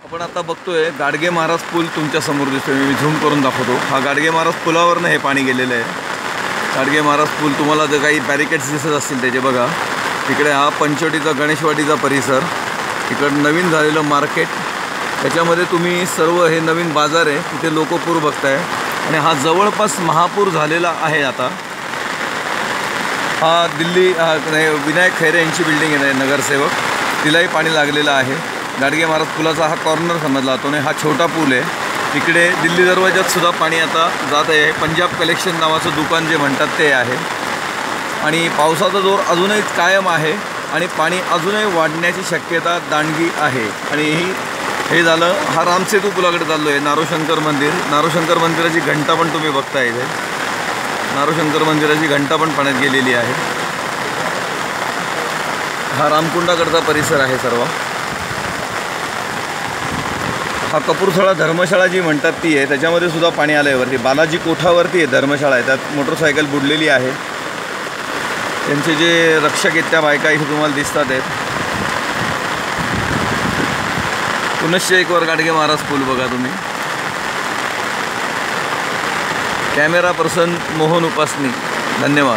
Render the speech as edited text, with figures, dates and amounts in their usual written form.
आपण आता बघतोय गाडगे महाराज पूल तुमच्या समोर दिसतोय। मी झूम करून दाखवतो। हा गाडगे महाराज पुलावरनं हे पाणी गेलेलं आहे। गाडगे महाराज पूल तुम्हाला जर काही बॅरिकेड्स दिसत असतील त्याचे बघा। तिकडे हा पंचवटीचा गणेशवाडीचा परिसर, इकडे नवीन झालेलं मार्केट, त्याच्यामध्ये तुम्ही सर्व हे नवीन बाजार आहे, तिथे लोक पूर बघताय। आणि हा जवळपास महापूर झालेला आहे। आता हा दिल्ली विनायक खैरे यांची बिल्डिंग आहे, नगरसेवक, तिलाही पाणी लागलेलं आहे। गाडगे महाराज पुलाचा हा कॉर्नर समजला जातो आणि हा छोटा पूल आहे। इकडे दिल्ली दरवाजात सुद्धा पाणी आता जात आहे। पंजाब कलेक्शन नावाचं दुकान जे म्हणतात ते आहे। आणि पावसाचा जोर अजूनही कायम आहे आणि पाणी अजूनही वाढण्याची शक्यता दांडगी आहे। आणि हे झालं, हा रामसेतू पुलाकडे चाललो आहे। नारोशंकर मंदिर, नारोशंकर मंदिराची घंटा पण तुम्ही बघता इथे। नारोशंकर मंदिराची घंटा पण पाण्यात गेलेली आहे। हा रामकुंडाकडचा परिसर आहे सर्व। हा कपूरथळा धर्मशाळा जी म्हणतात ती आहे, त्याच्यामध्ये सुद्धा पाणी आलं आहे वरती। बालाजी कोठावरती आहे धर्मशाळा आहे, त्यात मोटरसायकल बुडलेली आहे। त्यांचे जे रक्षक आहेत त्या बायका इथे तुम्हाला दिसतात आहेत। पुनश्च एक वर गाडगे महाराज पूल बघा तुम्ही। कॅमेरा पर्सन मोहन उपासनी, धन्यवाद।